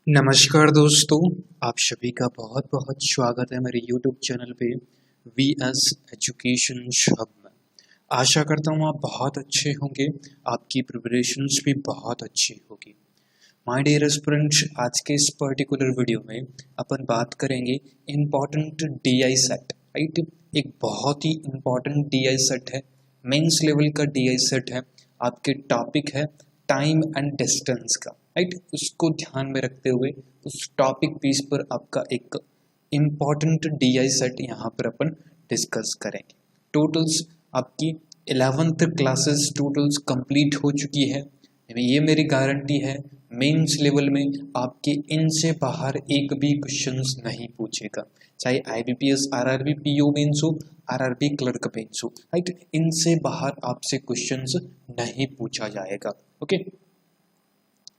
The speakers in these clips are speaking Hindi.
नमस्कार दोस्तों, आप सभी का बहुत बहुत स्वागत है मेरे YouTube चैनल पे वी एस एजुकेशन हब में। आशा करता हूँ आप बहुत अच्छे होंगे, आपकी प्रिपरेशंस भी बहुत अच्छी होगी। माय डियर एस्पिरेंट्स, आज के इस पर्टिकुलर वीडियो में अपन बात करेंगे इम्पॉर्टेंट DI सेट। राइट, एक बहुत ही इम्पॉर्टेंट DI सेट है, मेंस लेवल का DI सेट है। आपके टॉपिक है टाइम एंड डिस्टेंस का। राइट, उसको ध्यान में रखते हुए उस टॉपिक पीस पर आपका एक इम्पॉर्टेंट DI सेट यहाँ पर अपन डिस्कस करेंगे। टोटल्स आपकी 11th क्लासेस टोटल्स कंप्लीट हो चुकी है। ये मेरी गारंटी है, मेंस लेवल में आपके इनसे बाहर एक भी क्वेश्चंस नहीं पूछेगा, चाहे IBPS RRB PO मेंस हो, RRB क्लर्क मेंस हो। राइट, इनसे बाहर आपसे क्वेश्चंस नहीं पूछा जाएगा। ओके,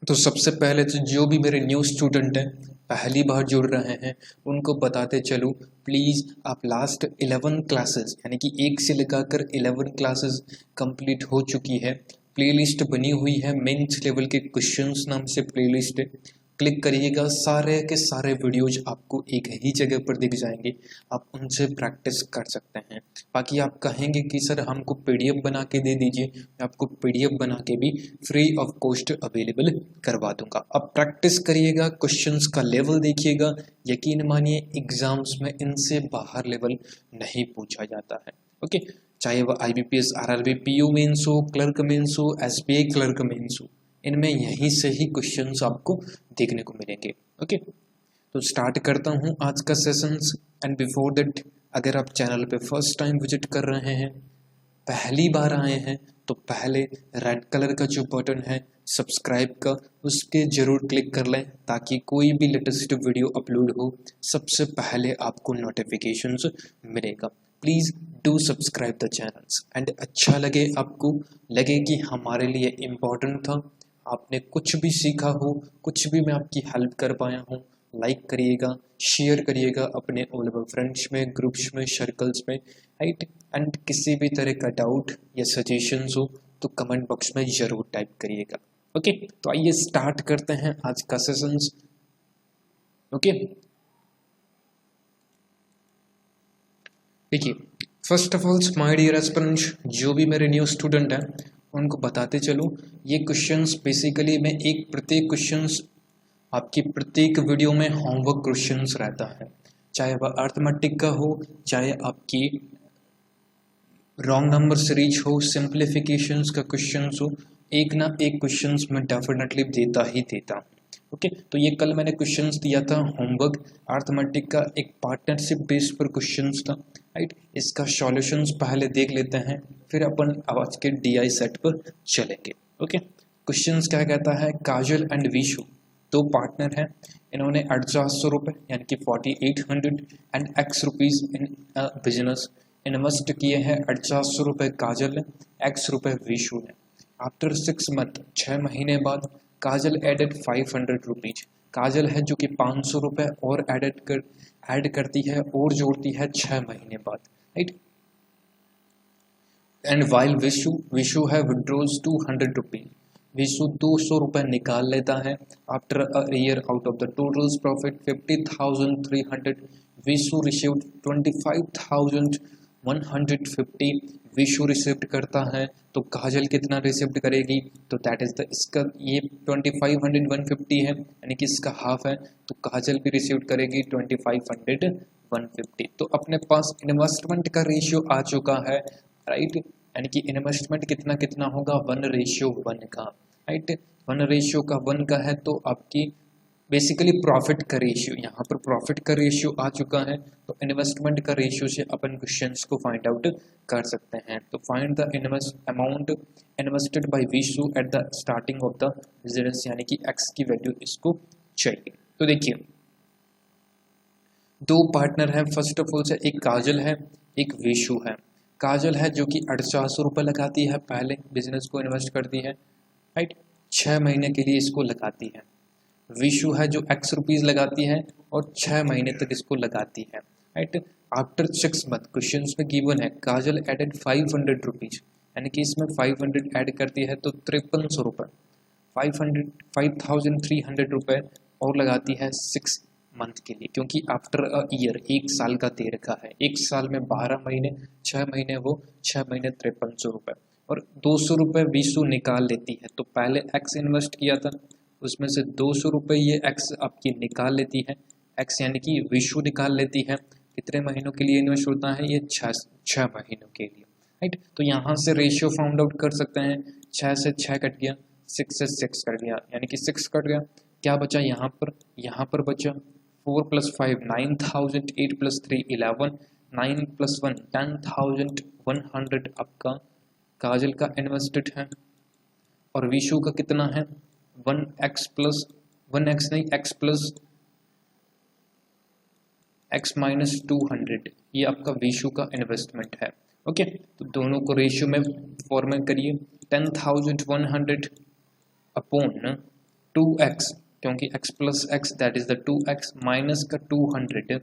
तो सबसे पहले तो जो भी मेरे न्यू स्टूडेंट हैं, पहली बार जुड़ रहे हैं, उनको बताते चलूँ, प्लीज़ आप लास्ट 11 क्लासेस यानी कि 1 से लगाकर 11 क्लासेस कंप्लीट हो चुकी है। प्लेलिस्ट बनी हुई है, मेंस लेवल के क्वेश्चंस नाम से प्लेलिस्ट है। क्लिक करिएगा, सारे के सारे वीडियोज आपको एक ही जगह पर दिख जाएंगे, आप उनसे प्रैक्टिस कर सकते हैं। बाकी आप कहेंगे कि सर हमको PDF बना के दे दीजिए, मैं आपको PDF बना के भी फ्री ऑफ कॉस्ट अवेलेबल करवा दूंगा। अब प्रैक्टिस करिएगा, क्वेश्चंस का लेवल देखिएगा, यकीन मानिए एग्जाम्स में इनसे बाहर लेवल नहीं पूछा जाता है। ओके, चाहे वह IBPS RRB PO मेंस हो, क्लर्क मेंस हो, SBI क्लर्क मेंस हो, इनमें यहीं से ही क्वेश्चंस आपको देखने को मिलेंगे। ओके, तो स्टार्ट करता हूँ आज का सेशंस। एंड बिफोर दैट, अगर आप चैनल पे फर्स्ट टाइम विजिट कर रहे हैं, पहली बार आए हैं, तो पहले रेड कलर का जो बटन है सब्सक्राइब का, उसके जरूर क्लिक कर लें, ताकि कोई भी लेटेस्ट वीडियो अपलोड हो सबसे पहले आपको नोटिफिकेशंस मिलेगा। Please do subscribe the channels. And अच्छा लगे, आपको लगे कि हमारे लिए इम्पोर्टेंट था, आपने कुछ भी सीखा हो, कुछ भी मैं आपकी हेल्प कर पाया हूँ, लाइक करिएगा, शेयर करिएगा अपने अवेलेबल फ्रेंड्स में, ग्रुप्स में, सर्कल्स में। राइट, एंड किसी भी तरह का डाउट या सजेशंस हो तो कमेंट बॉक्स में ज़रूर टाइप करिएगा। ओके, तो आइए स्टार्ट करते हैं आज का सेशंस। ओके, देखिए, first of all my dear aspirants, जो भी मेरे न्यू स्टूडेंट हैं उनको बताते चलो, ये क्वेश्चंस बेसिकली मैं एक प्रत्येक क्वेश्चंस आपकी प्रत्येक वीडियो में होमवर्क क्वेश्चंस रहता है, चाहे वह अर्थमेटिक का हो, चाहे आपकी रॉन्ग नंबर सीरीज हो, सिंप्लीफिकेशंस का क्वेश्चंस हो, एक ना एक क्वेश्चंस मैं डेफिनेटली देता ही देता। ओके, तो ये कल मैंने क्वेश्चंस दिया था होमवर्क अर्थमेटिक का, एक पार्टनरशिप बेस पर क्वेश्चंस था। राइट, इसका सॉल्यूशंस पहले देख लेते हैं, फिर अपन आज के DI सेट पर चलेंगे। ओके, क्वेश्चंस क्या कहता है, काजल एंड विशु दो पार्टनर हैं, इन्होंने 4800 रुपये यानी कि 4800 and X rupees in business invest किए हैं। 4800 रुपये काजल ने, X रुपये विशु ने। आफ्टर 6 मंथ, 6 महीने बाद, काजल एडेड 500 रुपीज। काजल है जो कि 500 रुपये और ऐड करती है और जोड़ती है 6 महीने बाद। राइट, एंड वाइल विशु है विड्रॉज 200 रुपीज। विशु 200 रुपये निकाल लेता है। After a year, out of the totals profit 50,300, Vishu received 25,150। Vishu receipt करता है, तो काजल कितना रिसिप्ट करेगी, तो दैट इज द, इसका ये 2500 150 है यानी कि इसका हाफ है, तो काजल भी रिसिप्ट करेगी 2500 150। तो अपने पास इन्वेस्टमेंट का रेशियो आ चुका है। राइट, यानी कि इन्वेस्टमेंट कितना कितना होगा, 1:1 का। राइट, 1:1 का है, तो आपकी बेसिकली प्रॉफिट का रेशियो, यहाँ पर प्रॉफिट का रेशियो आ चुका है, तो इन्वेस्टमेंट का रेशियो से अपन क्वेश्चंस को फाइंड आउट कर सकते हैं। तो find the amount invested bye Vishu at the starting of the business, यानी कि X की वैल्यू इसको चाहिए। तो देखिए, दो पार्टनर हैं, फर्स्ट ऑफ ऑल से एक काजल है, एक विशु है। काजल है जो कि 4800 रुपये लगाती है, पहले बिजनेस को इन्वेस्ट करती है। राइट, 6 महीने के लिए इसको लगाती है। विशु है जो X रुपीज़ लगाती है और 6 महीने तक इसको लगाती है। राइट, आफ्टर 6 मंथ, क्वेश्चन में गिवन है काजल एडेड 500 रुपीज़, यानी कि इसमें 500 ऐड करती है, तो 5300 रुपये, 5300 रुपये और लगाती है 6 मंथ के लिए, क्योंकि आफ्टर अ ईयर 1 साल का दे रखा है, 1 साल में 12 महीने, 6 महीने वो 6 महीने 5300 रुपये, और 200 रुपये विशु निकाल लेती है। तो पहले एक्स इन्वेस्ट किया था, उसमें से 200 रुपये ये एक्स आपकी निकाल लेती है, एक्स यानी कि विशु निकाल लेती है। कितने महीनों के लिए इन्वेस्ट होता है ये? 6 महीनों के लिए, राइट। तो यहाँ से रेशियो फाउंड आउट कर सकते हैं, 6 से 6 कट गया, 6 से 6 कट गया, यानी कि 6 कट गया, क्या बचा यहाँ पर बचा 4 + 5 9000, 8 + 3 11, 9 + 1 10,100 आपका काजल का इन्वेस्टेड है। और विशु का कितना है? 1x प्लस 1x नहीं, x माइनस 200, ये आपका विशु का इन्वेस्टमेंट है। ओके, तो दोनों को रेशियो में फॉर्मेट करिए, 10,100 अपॉन 2x, क्योंकि x + x that is the 2x minus का 200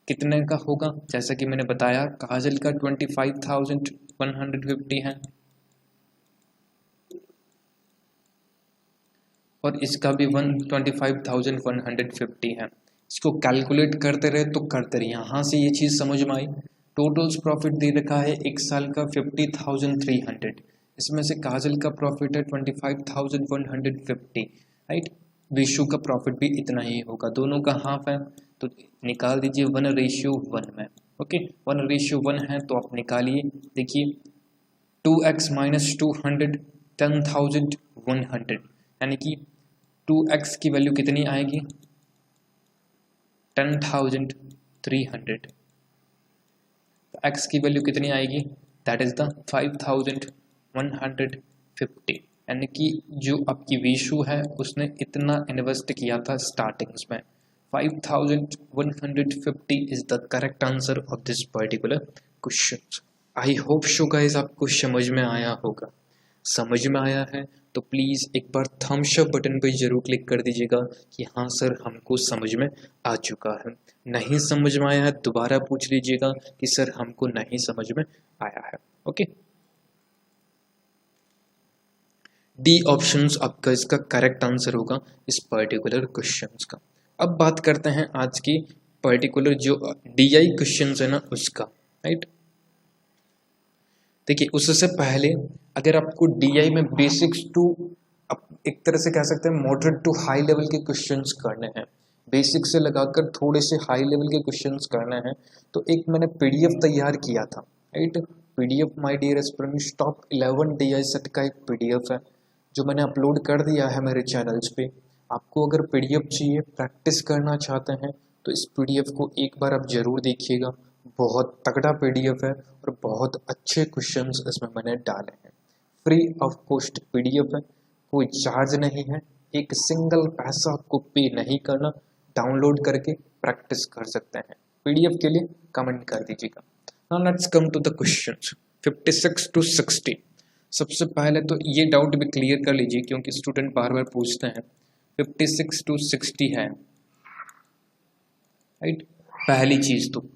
कितने का होगा? जैसा कि मैंने बताया काजल का 25,150 है और इसका भी 25,150 है। इसको कैलकुलेट करते रहे तो करते रहे, यहाँ से ये चीज़ समझ में आई। टोटल्स प्रॉफिट दे रखा है 1 साल का 50,300, इसमें से काजल का प्रॉफिट है 25,150, राइट। विशु का प्रॉफिट भी इतना ही होगा, दोनों का हाफ है, तो निकाल दीजिए 1:1 में। ओके, 1:1 है तो आप निकालिए, देखिए 2x माइनस 200 10,100, यानी कि 2x की वैल्यू कितनी आएगी? 10,300। x की वैल्यू कितनी आएगी? दैट इज द 5,150, यानी कि जो आपकी विशु है उसने इतना इन्वेस्ट किया था स्टार्टिंग्स में। 5,150 is the correct answer of this particular question. I hope so guys आपको समझ में आया होगा। समझ में आया है तो प्लीज़ एक बार थम्स अप बटन पर जरूर क्लिक कर दीजिएगा कि हाँ सर हमको समझ में आ चुका है। नहीं समझ में आया है दोबारा पूछ लीजिएगा कि सर हमको नहीं समझ में आया है। ओके, डी ऑप्शंस आपका इसका करेक्ट आंसर होगा इस पर्टिकुलर क्वेश्चंस का। अब बात करते हैं आज की पर्टिकुलर जो डीआई क्वेश्चंस है ना उसका, राइट। देखिए उससे पहले अगर आपको डीआई में बेसिक्स टू एक तरह से कह सकते हैं मॉडरेट टू हाई लेवल के क्वेश्चंस करने हैं, बेसिक से लगाकर थोड़े से हाई लेवल के क्वेश्चंस करने हैं, तो एक मैंने पीडीएफ तैयार किया था, right. PDF my dear aspirants top 11 DI set का एक पीडीएफ है जो मैंने अपलोड कर दिया है मेरे चैनल्स पे। आपको अगर पीडीएफ चाहिए, प्रैक्टिस करना चाहते हैं तो इस पीडीएफ को एक बार आप जरूर देखिएगा। बहुत तगड़ा पीडीएफ है और बहुत अच्छे क्वेश्चंस इसमें मैंने डाले हैं। फ्री ऑफ कॉस्ट पीडीएफ है, कोई चार्ज नहीं है, एक सिंगल पैसा आपको पे नहीं करना, डाउनलोड करके प्रैक्टिस कर सकते हैं। पीडीएफ के लिए कमेंट कर दीजिएगा। Now let's come to the questions 56 to 60। सबसे पहले तो ये डाउट भी क्लियर कर लीजिए क्योंकि स्टूडेंट बार बार पूछते हैं। 56 to 60 है, राइट। पहली चीज़ तो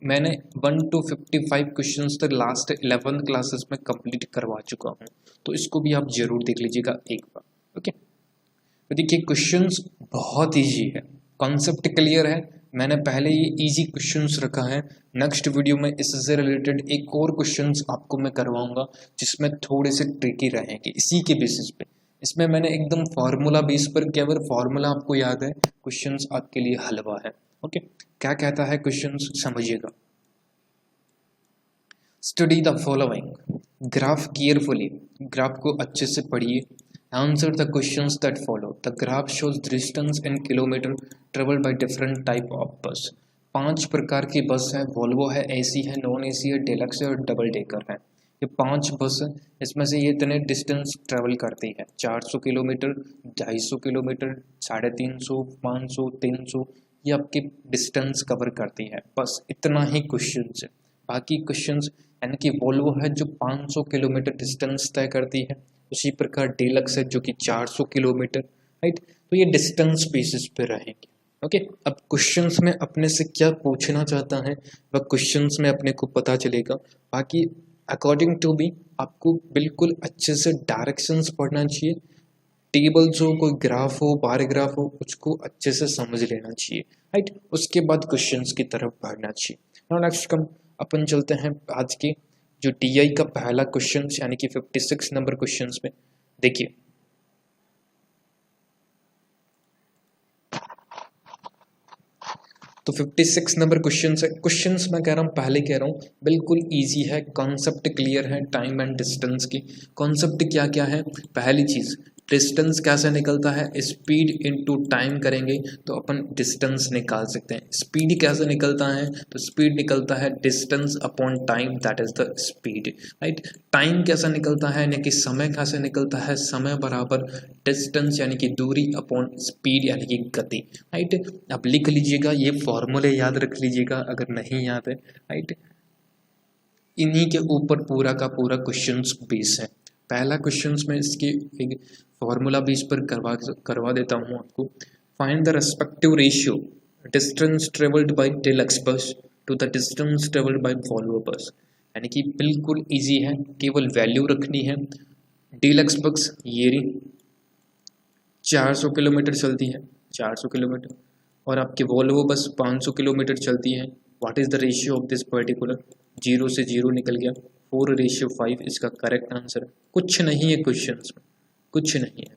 मैंने 1 to 55 क्वेश्चंस तक लास्ट 11 क्लासेस में कंप्लीट करवा चुका हूँ, तो इसको भी आप जरूर देख लीजिएगा एक बार। ओके, तो देखिए क्वेश्चंस बहुत इजी है, कॉन्सेप्ट क्लियर है। मैंने पहले ये इजी क्वेश्चंस रखा है, नेक्स्ट वीडियो में इससे रिलेटेड एक और क्वेश्चंस आपको मैं करवाऊंगा जिसमें थोड़े से ट्रिकी रहेंगे इसी के बेसिस पे। इसमें मैंने एकदम फार्मूला बेस पर किया, अगर फार्मूला आपको याद है क्वेश्चंस आपके लिए हलवा है। ओके, क्या कहता है क्वेश्चंस समझिएगा। Study the following, graph carefully, graph को अच्छे से पढ़िए। Answer the questions that follow, the graph shows distance in kilometre travel by different type of बस। 5 प्रकार की बस है, वोल्वो है, एसी है, नॉन एसी है, डिलक्स है और डबल डेकर है। ये 5 बस है, इसमें से ये इतने डिस्टेंस ट्रेवल करती है, 400 किलोमीटर, 250 किलोमीटर, 350, 500, 300, ये आपकी डिस्टेंस कवर करती है। बस इतना ही क्वेश्चन है। बाकी क्वेश्चंस यानी कि वोल्वो है जो 500 किलोमीटर डिस्टेंस तय करती है, उसी प्रकार डीलक्स है जो कि 400 किलोमीटर, राइट। तो ये डिस्टेंस बेसिस पे रहेंगे। ओके, अब क्वेश्चंस में अपने से क्या पूछना चाहता है वह क्वेश्चंस में अपने को पता चलेगा। बाकी अकॉर्डिंग टू भी आपको बिल्कुल अच्छे से डायरेक्शंस पढ़ना चाहिए, टेबल्स हो, कोई ग्राफ हो, बार ग्राफ हो, उसको अच्छे से समझ लेना चाहिए, राइट। उसके बाद क्वेश्चंस की तरफ बढ़ना चाहिए। नाउ नेक्स्ट कम अपन चलते हैं आज के जो टीआई का पहला क्वेश्चन यानी कि 56 नंबर क्वेश्चन में। देखिए तो 56 नंबर क्वेश्चन है। क्वेश्चंस मैं कह रहा हूँ, पहले कह रहा हूँ बिल्कुल इजी है, कॉन्सेप्ट क्लियर है। टाइम एंड डिस्टेंस की कॉन्सेप्ट क्या क्या है। पहली चीज डिस्टेंस कैसे निकलता है, स्पीड इनटू टाइम करेंगे तो अपन डिस्टेंस निकाल सकते हैं। स्पीड कैसे निकलता है, तो स्पीड निकलता है distance upon time, that is the speed, right. Time कैसा निकलता है, यानी कि समय कैसे निकलता है, समय बराबर डिस्टेंस यानी कि दूरी अपॉन स्पीड यानी कि गति, राइट। अब लिख लीजिएगा, ये फॉर्मूले याद रख लीजिएगा अगर नहीं याद है, राइट। इन्हीं के ऊपर पूरा का पूरा क्वेश्चन बेस है। पहला क्वेश्चन में इसके एक फॉर्मूला बेस पर करवा देता हूँ आपको। Find the respective ratio distance travelled by deluxe bus to the distance travelled by Volvo bus. यानी कि बिल्कुल इजी है, केवल वैल्यू रखनी है। डीलक्स बस ये रही 400 किलोमीटर चलती है, 400 किलोमीटर, और आपके वॉल्वो बस 500 किलोमीटर चलती है। What is the ratio of this particular, 0 से 0 निकल गया, 4:5 इसका करेक्ट आंसर है। कुछ नहीं है क्वेश्चन में, कुछ नहीं है,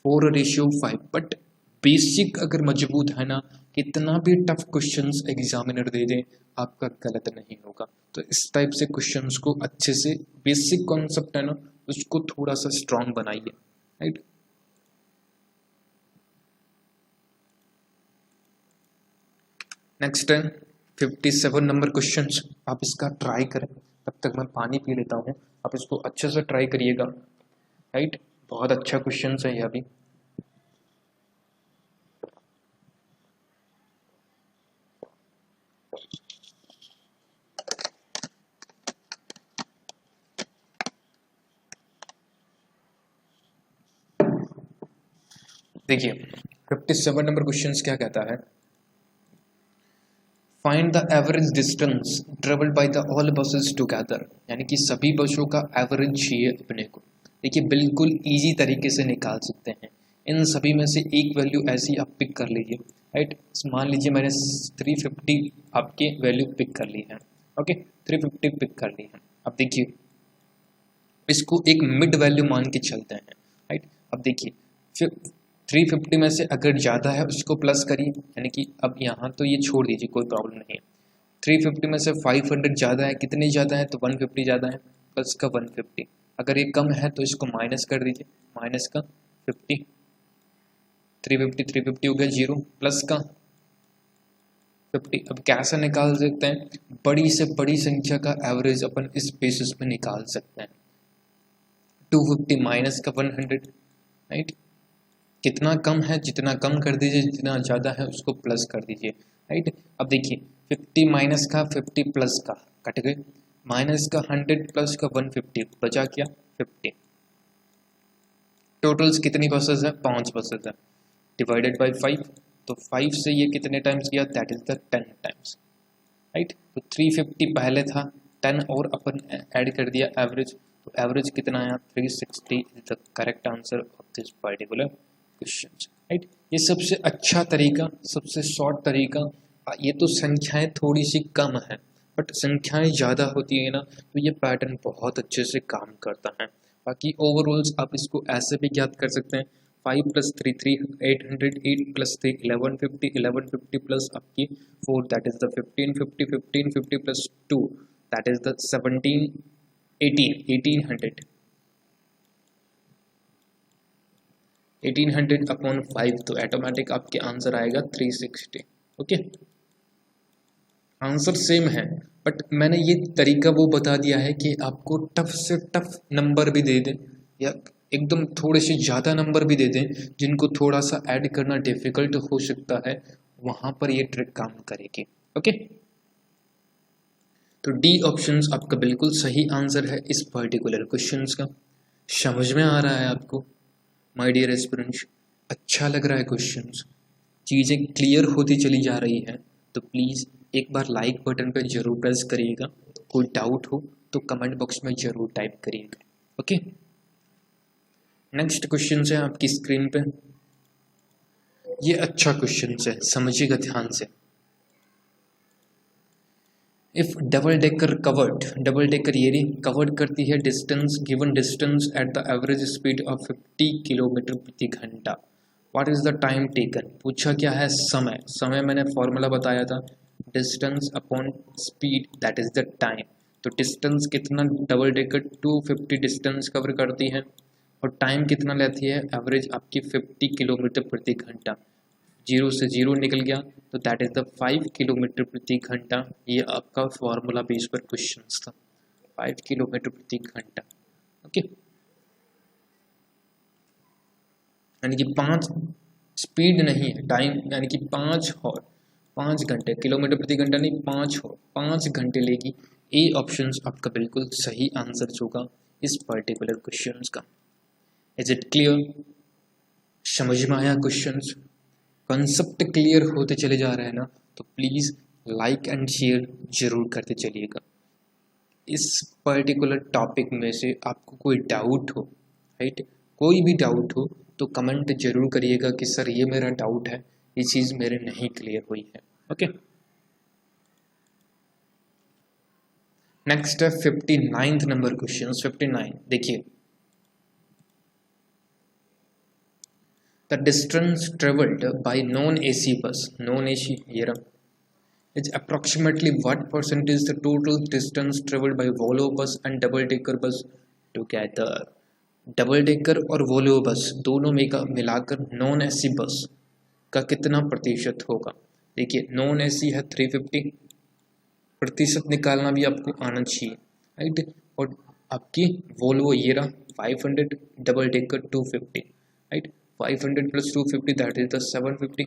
4:5। बट बेसिक अगर मजबूत है ना, कितना भी टफ क्वेश्चंस एग्जामिनर दे दे आपका गलत नहीं होगा। तो इस टाइप से क्वेश्चंस को अच्छे से, बेसिक कॉन्सेप्ट है ना उसको थोड़ा सा स्ट्रांग बनाइए, राइट। नेक्स्ट है 57 नंबर क्वेश्चन। आप इसका ट्राई करें, तब तक मैं पानी पी लेता हूँ। आप इसको अच्छे से ट्राई करिएगा, राइट। बहुत अच्छा क्वेश्चन है यह भी। देखिए 57 नंबर क्वेश्चन क्या कहता है, find the average distance travelled by the all buses together. यानी कि सभी बसों का एवरेज चाहिए अपने को। देखिए बिल्कुल इजी तरीके से निकाल सकते हैं। इन सभी में से एक वैल्यू ऐसी आप पिक कर लीजिए, राइट। मान लीजिए मैंने 350 आपके वैल्यू पिक कर ली है, ओके 350 पिक कर ली है। अब देखिए इसको एक मिड वैल्यू मान के चलते हैं, राइट। अब देखिए फिर 350 में से अगर ज़्यादा है उसको प्लस करिए, यानी कि अब यहाँ तो ये छोड़ दीजिए, कोई प्रॉब्लम नहीं है। 350 में से 500 ज़्यादा है, कितने ज़्यादा है, तो 150 ज़्यादा है, प्लस का 150। अगर ये कम है तो इसको माइनस कर दीजिए, माइनस का 50, 350 हो गया 0, प्लस का 50। अब कैसे निकाल सकते हैं, बड़ी से बड़ी संख्या का एवरेज अपन इस बेसिस पे निकाल सकते हैं। 250 माइनस का 100, राइट। कितना कम है, जितना कम कर दीजिए, जितना ज़्यादा है उसको प्लस कर दीजिए, राइट। अब देखिए 50 माइनस का 50 प्लस का कट गए, माइनस का 100 प्लस का 150, बचा क्या 50। टोटल्स कितनी बसेस है, 5 बसेस है, डिवाइडेड बाय 5, तो 5 से ये कितने टाइम्स गया, that is the 10 times, right. तो 350 पहले था, 10 और अपन ऐड कर दिया एवरेज, तो एवरेज कितना आया 360 is the correct answer of this particular question, right. ये सबसे अच्छा तरीका, सबसे शॉर्ट तरीका। ये तो संख्याएं थोड़ी सी कम है, बट संख्याएं ज़्यादा होती है ना तो ये पैटर्न बहुत अच्छे से काम करता है। बाकी ओवरऑल्स आप इसको ऐसे भी याद कर सकते हैं, 5 + 3 3 800, 8 + 3 1150, 1150 प्लस आपकी 4 that is the 1550, 1550 plus 2 that is the 17 18 1800, 1800 upon 5, तो ऑटोमेटिक आपके आंसर आएगा 360, ओके। आंसर सेम है, बट मैंने ये तरीका वो बता दिया है कि आपको टफ से टफ नंबर भी दे दें या एकदम थोड़े से ज़्यादा नंबर भी दे दें जिनको थोड़ा सा ऐड करना डिफिकल्ट हो सकता है, वहाँ पर ये ट्रिक काम करेगी, ओके। तो डी ऑप्शन आपका बिल्कुल सही आंसर है इस पर्टिकुलर क्वेश्चन का। समझ में आ रहा है आपको माय डियर एस्पिरेंट्स, अच्छा लग रहा है क्वेश्चन, चीज़ें क्लियर होती चली जा रही है, तो प्लीज़ एक बार लाइक बटन पर जरूर प्रेस करिएगा। कोई डाउट हो तो कमेंट बॉक्स में जरूर टाइप करिएगा, ओके। नेक्स्ट क्वेश्चन है आपकी स्क्रीन पे, ये अच्छा क्वेश्चन है, समझिएगा ध्यान से। If double decker covered, double decker ये कवर्ड करती है distance, given distance at the average speed of 50 kilometre प्रति घंटा, what is the time taken. पूछा क्या है, समय। समय मैंने फॉर्मूला बताया था, distance upon speed that is the time. तो डिस्टेंस कितना डबल डेकर 250 डिस्टेंस कवर करती है और टाइम कितना लेती है, एवरेज आपकी 50 किलोमीटर प्रति घंटा। जीरो से जीरो निकल गया तो दैट इज द 5 किलोमीटर प्रति घंटा। ये आपका फॉर्मूला बेस पर क्वेश्चन था, 5 किलोमीटर प्रति घंटा। ओके, यानी कि 5 स्पीड नहीं है, टाइम यानी कि 5 और 5 घंटे, किलोमीटर प्रति घंटा नहीं, 5 और 5 घंटे लेगी। ए ऑप्शन आपका बिल्कुल सही आंसर होगा इस पर्टिकुलर क्वेश्चन का। Is it clear? समझ में आया क्वेश्चन? कंसेप्ट क्लियर होते चले जा रहे हैं ना, तो प्लीज़ लाइक एंड शेयर जरूर करते चलिएगा। इस पर्टिकुलर टॉपिक में से आपको कोई डाउट हो, राइट, कोई भी डाउट हो तो कमेंट जरूर करिएगा कि सर ये मेरा डाउट है, ये चीज़ मेरे नहीं क्लियर हुई है। ओके, नेक्स्ट है 59th नंबर क्वेश्चन। 59 देखिए, the distance traveled by non-AC bus, non-AC here, is approximately what percentage the total distance traveled by Volvo bus and double decker bus together। Double decker और वोल्वो बस दोनों में का मिलाकर नॉन एसी बस का कितना प्रतिशत होगा। देखिए, नॉन एसी है 350, प्रतिशत निकालना भी आपको आना चाहिए, राइट। और आपकी वोल्वो ये रहा 500, double decker 250, right. 500 + 250 that is the 750,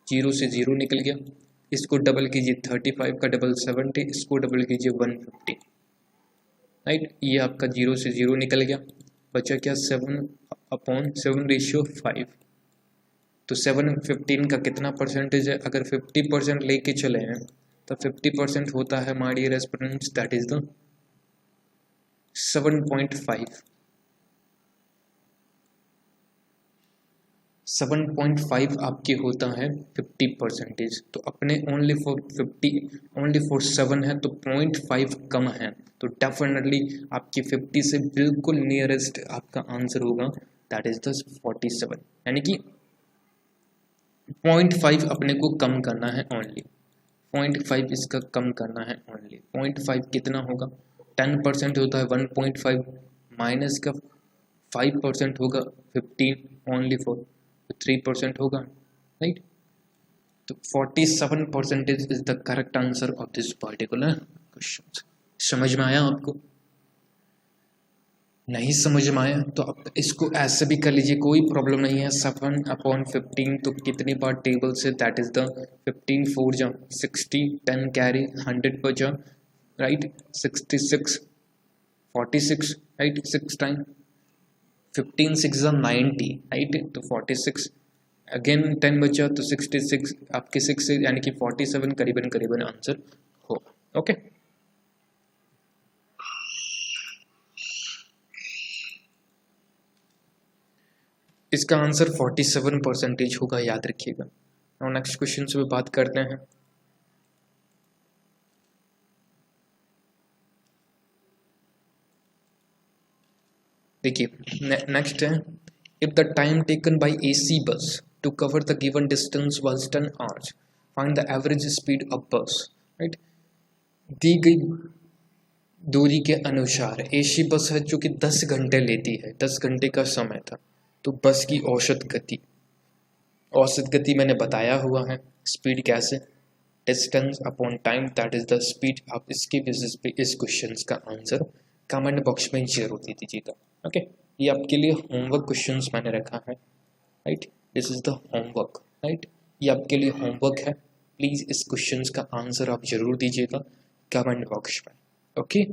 zero से जीरो निकल गया। इसको डबल कीजिए, 35 का डबल 70, इसको डबल कीजिए 150, राइट। ये आपका जीरो से जीरो निकल गया, बचा क्या 7/7/5। तो 715 का कितना परसेंटेज है, अगर 50% लेके चले हैं तो 50% होता है my dear aspirants that is the 7.5। 7.5 आपके होता है 50%। तो अपने ओनली फॉर 7 है तो 0.5 कम है, तो डेफिनेटली आपकी 50 से बिल्कुल नियरेस्ट आपका आंसर होगा दैट इज द 47। यानी कि 0.5 अपने को कम करना है ओनली, 0.5 इसका कम करना है ओनली। 0.5 कितना होगा, 10% होता है 1.5 माइनस का 5% होगा 15 ओनली फॉर 3% होगा, राइट। तो 47% is the correct answer of this particular question. समझ में आया आपको? नहीं समझ में आया तो आप इसको ऐसे भी कर लीजिए, कोई प्रॉब्लम नहीं है। 7/15 तो कितनी बार टेबल से, दैट इज द 15 4 जा 60, 10 कैरी 100 पर जा, राइट। 66 46, right, 6 time 15 6 90, right. तो 46 अगेन 10 बचा तो 66 आपके 6 से यानी कि 47 करीबन करीबन आंसर हो। ओके, इसका आंसर 47% होगा, याद रखिएगा। और नेक्स्ट क्वेश्चन से बात करते हैं। देखिए नेक्स्ट है, if the time taken by AC bus to cover the given distance was 10 hours, find the average speed of bus, right. दी गई दूरी के अनुसार AC बस है जो कि 10 घंटे लेती है, 10 घंटे का समय था, तो बस की औसत गति मैंने बताया हुआ है। स्पीड कैसे, distance upon time that is the speed. आप इसके बेसिस पे इस क्वेश्चन का आंसर कमेंट बॉक्स में जरूर दे दीजिएगा। ओके, ये आपके लिए होमवर्क क्वेश्चंस मैंने रखा है, right. This is the homework, right. ये आपके लिए होमवर्क है, प्लीज इस क्वेश्चन का आंसर आप जरूर दीजिएगा कमेंट बॉक्स में। ओके,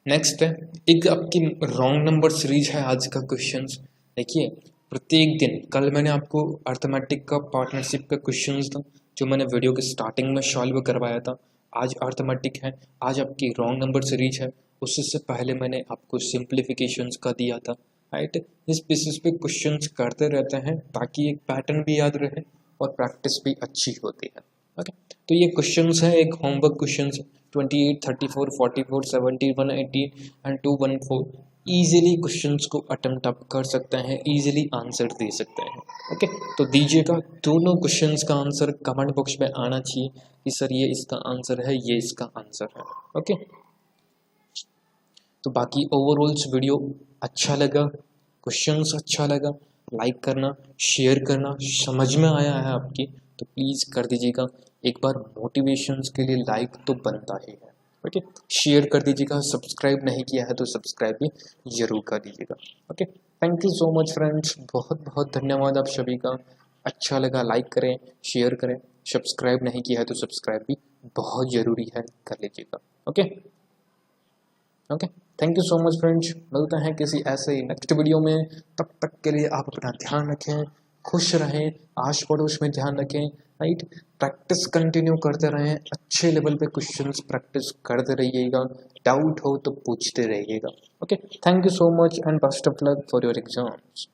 नेक्स्ट है एक आपकी रॉन्ग नंबर सीरीज है आज का क्वेश्चंस। देखिए, प्रत्येक दिन, कल मैंने आपको अर्थमेटिक का पार्टनरशिप का क्वेश्चंस था जो मैंने वीडियो के स्टार्टिंग में सॉल्व करवाया था, आज अर्थमेटिक है, आज आपकी रॉन्ग नंबर सीरीज है, उससे पहले मैंने आपको सिंप्लीफिकेशंस का दिया था, राइट। इस बेसिस पे क्वेश्चंस करते रहते हैं ताकि एक पैटर्न भी याद रहे और प्रैक्टिस भी अच्छी होती है। ओके, तो ये क्वेश्चंस है, एक homework questions 28, 34, 44, 70, 180 and 214 easily questions को अटेम्प्ट आप कर सकते हैं, ईजिली आंसर दे सकते हैं। ओके, तो दीजिएगा, दोनों क्वेश्चंस का आंसर कमेंट बॉक्स में आना चाहिए कि सर ये इसका आंसर है, ये इसका आंसर है। ओके, तो बाकी ओवरऑल्स वीडियो अच्छा लगा, क्वेश्चंस अच्छा लगा, लाइक करना, शेयर करना, समझ में आया है आपकी तो प्लीज़ कर दीजिएगा। एक बार मोटिवेशंस के लिए लाइक तो बनता ही है। ओके, शेयर कर दीजिएगा, सब्सक्राइब नहीं किया है तो सब्सक्राइब भी जरूर कर दीजिएगा। Okay, thank you so much friends, बहुत बहुत धन्यवाद आप सभी का। अच्छा लगा लाइक करें, शेयर करें, सब्सक्राइब नहीं किया है तो सब्सक्राइब भी बहुत ज़रूरी है, कर लीजिएगा। Okay okay, thank you so much friends, मिलते हैं किसी ऐसे ही नेक्स्ट वीडियो में। तब तक के लिए आप अपना ध्यान रखें, खुश रहें, आस पड़ोस में ध्यान रखें, राइट। प्रैक्टिस कंटिन्यू करते रहें, अच्छे लेवल पे क्वेश्चंस प्रैक्टिस करते रहिएगा, डाउट हो तो पूछते रहिएगा। Okay, thank you so much and best of luck for your exams.